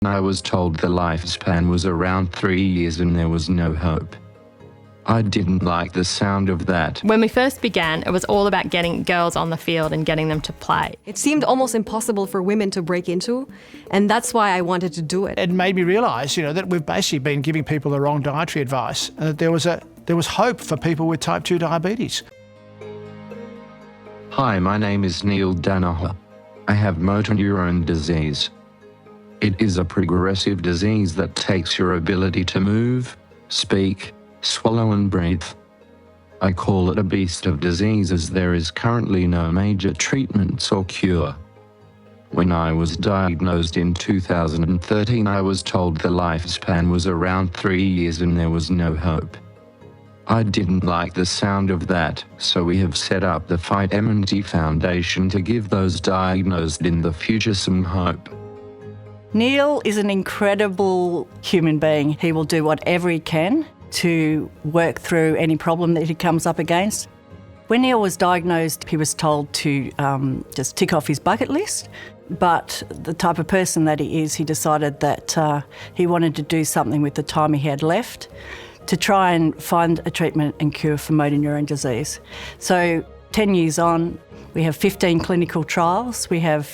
I was told the lifespan was around 3 years and there was no hope. I didn't like the sound of that. When we first began, it was all about getting girls on the field and getting them to play. It seemed almost impossible for women to break into, and that's why I wanted to do it. It made me realise, that we've basically been giving people the wrong dietary advice, and that there was hope for people with type 2 diabetes. Hi, my name is Neale Daniher. I have motor neurone disease. It is a progressive disease that takes your ability to move, speak, swallow and breathe. I call it a beast of disease as there is currently no major treatments or cure. When I was diagnosed in 2013, I was told the lifespan was around 3 years and there was no hope. I didn't like the sound of that, so we have set up the Fight MND Foundation to give those diagnosed in the future some hope. Neale is an incredible human being. He will do whatever he can to work through any problem that he comes up against. When Neale was diagnosed, he was told to just tick off his bucket list, but the type of person that he is, he decided that he wanted to do something with the time he had left to try and find a treatment and cure for motor neurone disease. So 10 years on, we have 15 clinical trials. We have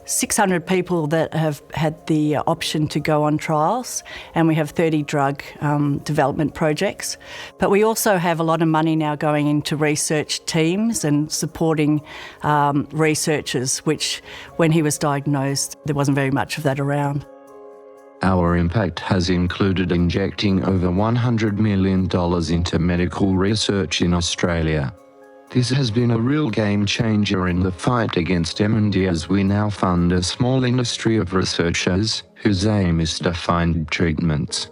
600 people that have had the option to go on trials, and we have 30 drug development projects. But we also have a lot of money now going into research teams and supporting researchers, which when he was diagnosed, there wasn't very much of that around. Our impact has included injecting over $100 million into medical research in Australia. This has been a real game changer in the fight against MND, as we now fund a small industry of researchers whose aim is to find treatments.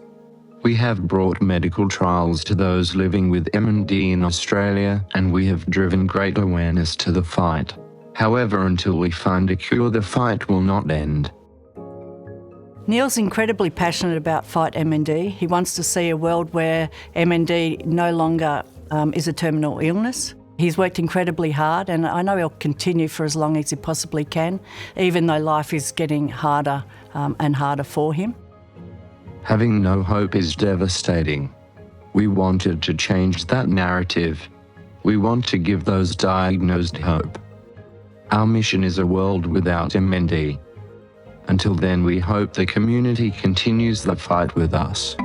We have brought medical trials to those living with MND in Australia, and we have driven great awareness to the fight. However, until we find a cure, the fight will not end. Neale's incredibly passionate about Fight MND. He wants to see a world where MND no longer is a terminal illness. He's worked incredibly hard, and I know he'll continue for as long as he possibly can, even though life is getting harder and harder for him. Having no hope is devastating. We wanted to change that narrative. We want to give those diagnosed hope. Our mission is a world without MND. Until then, we hope the community continues the fight with us.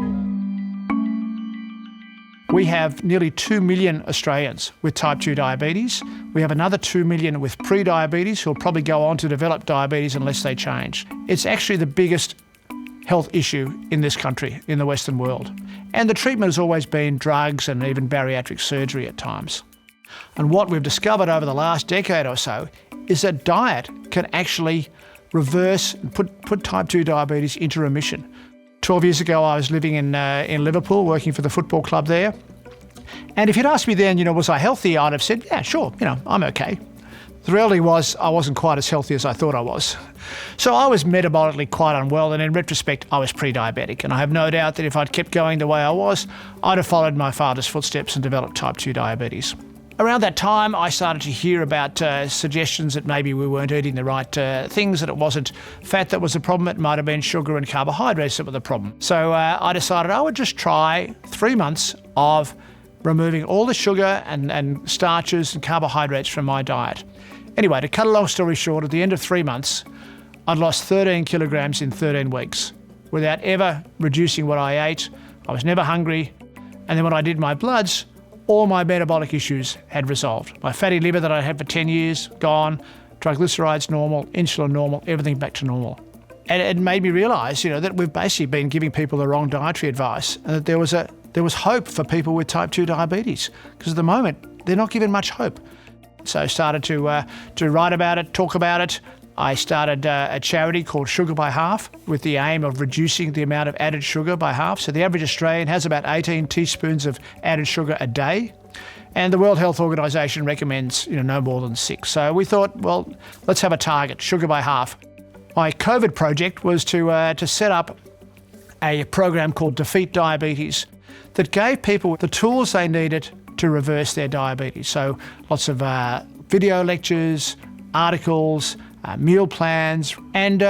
We have nearly 2 million Australians with type 2 diabetes. We have another 2 million with pre-diabetes who will probably go on to develop diabetes unless they change. It's actually the biggest health issue in this country, in the Western world. And the treatment has always been drugs and even bariatric surgery at times. And what we've discovered over the last decade or so is that diet can actually reverse and put type 2 diabetes into remission. 12 years ago, I was living in Liverpool, working for the football club there. And if you'd asked me then, was I healthy, I'd have said, yeah, sure, I'm okay. The reality was I wasn't quite as healthy as I thought I was. So I was metabolically quite unwell, and in retrospect, I was pre-diabetic. And I have no doubt that if I'd kept going the way I was, I'd have followed my father's footsteps and developed type 2 diabetes. Around that time, I started to hear about suggestions that maybe we weren't eating the right things, that it wasn't fat that was the problem, it might have been sugar and carbohydrates that were the problem. So I decided I would just try 3 months of removing all the sugar and starches and carbohydrates from my diet. Anyway, to cut a long story short, at the end of 3 months, I'd lost 13 kilograms in 13 weeks without ever reducing what I ate. I was never hungry. And then when I did my bloods, all my metabolic issues had resolved. My fatty liver that I had for 10 years, gone. Triglycerides normal, insulin normal, everything back to normal. And it made me realise, that we've basically been giving people the wrong dietary advice, and that there was hope for people with type 2 diabetes, because at the moment they're not given much hope. So I started to write about it, talk about it. I started a charity called Sugar by Half with the aim of reducing the amount of added sugar by half. So the average Australian has about 18 teaspoons of added sugar a day. And the World Health Organization recommends no more than 6. So we thought, well, let's have a target, sugar by half. My COVID project was to set up a program called Defeat Diabetes that gave people the tools they needed to reverse their diabetes. So lots of video lectures, articles, meal plans, and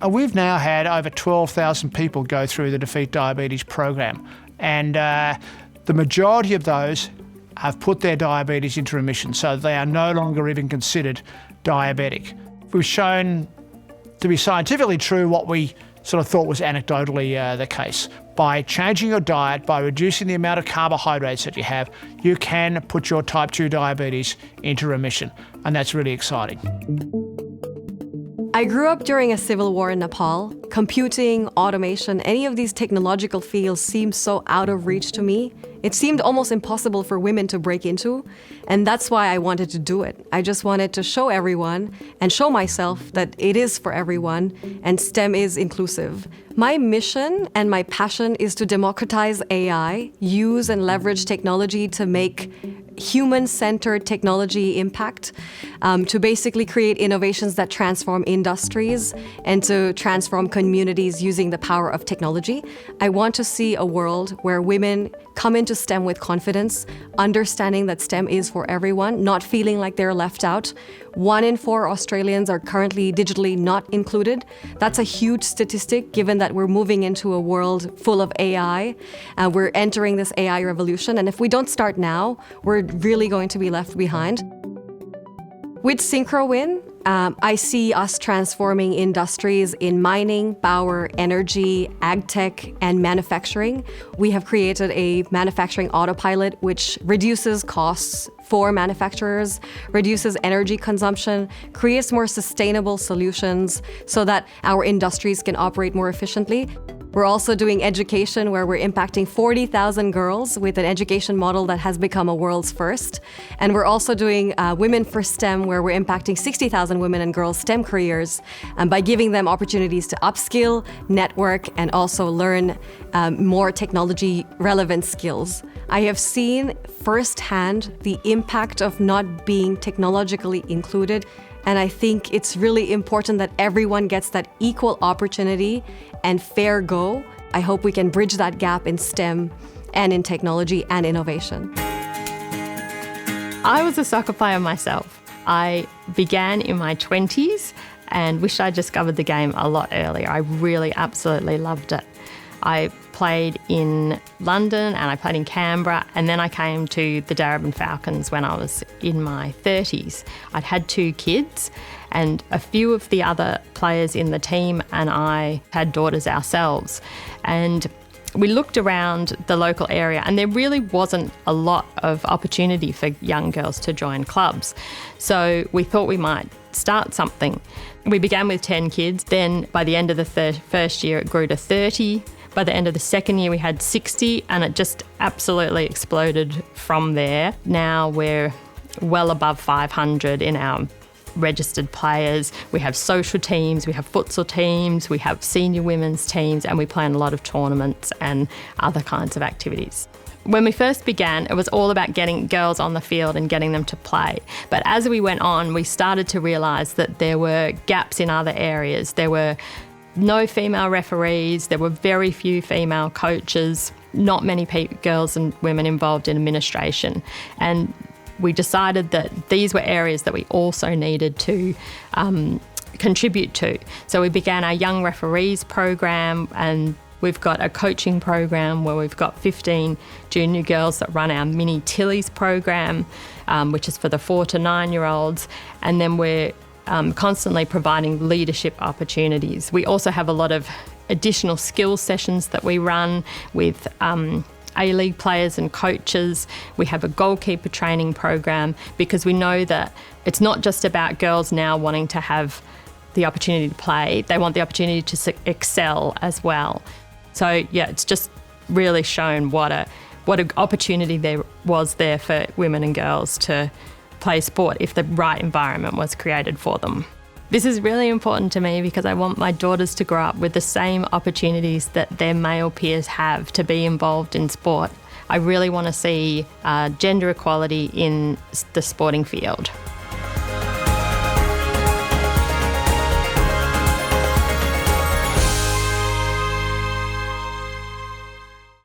we've now had over 12,000 people go through the Defeat Diabetes program, and the majority of those have put their diabetes into remission, so they are no longer even considered diabetic. We've shown to be scientifically true what we sort of thought was anecdotally the case. By changing your diet, by reducing the amount of carbohydrates that you have, you can put your type 2 diabetes into remission, and that's really exciting. I grew up during a civil war in Nepal. Computing, automation, any of these technological fields seemed so out of reach to me. It seemed almost impossible for women to break into, and that's why I wanted to do it. I just wanted to show everyone and show myself that it is for everyone and STEM is inclusive. My mission and my passion is to democratize AI, use and leverage technology to make human-centered technology impact, to basically create innovations that transform industries and to transform communities using the power of technology. I want to see a world where women come into STEM with confidence, understanding that STEM is for everyone, not feeling like they're left out. 1 in 4 Australians are currently digitally not included. That's a huge statistic given that we're moving into a world full of AI. We're entering this AI revolution, and if we don't start now, we're really going to be left behind. With SynchroWin, I see us transforming industries in mining, power, energy, ag tech, and manufacturing. We have created a manufacturing autopilot which reduces costs for manufacturers, reduces energy consumption, creates more sustainable solutions so that our industries can operate more efficiently. We're also doing education where we're impacting 40,000 girls with an education model that has become a world's first. And we're also doing Women for STEM where we're impacting 60,000 women and girls' STEM careers by giving them opportunities to upskill, network, and also learn more technology relevant skills. I have seen firsthand the impact of not being technologically included. And I think it's really important that everyone gets that equal opportunity and fair go. I hope we can bridge that gap in STEM and in technology and innovation. I was a soccer player myself. I began in my 20s and wish I discovered the game a lot earlier. I really absolutely loved it. I played in London and I played in Canberra, and then I came to the Darebin Falcons when I was in my 30s. I'd had 2 kids, and a few of the other players in the team and I had daughters ourselves. And we looked around the local area and there really wasn't a lot of opportunity for young girls to join clubs. So we thought we might start something. We began with 10 kids. Then by the end of the first year, it grew to 30. By the end of the second year, we had 60, and it just absolutely exploded from there. Now we're well above 500 in our registered players. We have social teams, we have futsal teams, we have senior women's teams, and we plan a lot of tournaments and other kinds of activities. When we first began, it was all about getting girls on the field and getting them to play. But as we went on, we started to realise that there were gaps in other areas. There were no female referees, there were very few female coaches, not many girls and women involved in administration. And we decided that these were areas that we also needed to contribute to. So we began our Young Referees program, and we've got a coaching program where we've got 15 junior girls that run our Mini Tillies program, which is for the 4 to 9-year-olds. And then we're constantly providing leadership opportunities. We also have a lot of additional skills sessions that we run with A-League players and coaches. We have a goalkeeper training program because we know that it's not just about girls now wanting to have the opportunity to play, they want the opportunity to excel as well. So yeah, it's just really shown what an opportunity there was there for women and girls to play sport if the right environment was created for them. This is really important to me because I want my daughters to grow up with the same opportunities that their male peers have to be involved in sport. I really want to see gender equality in the sporting field.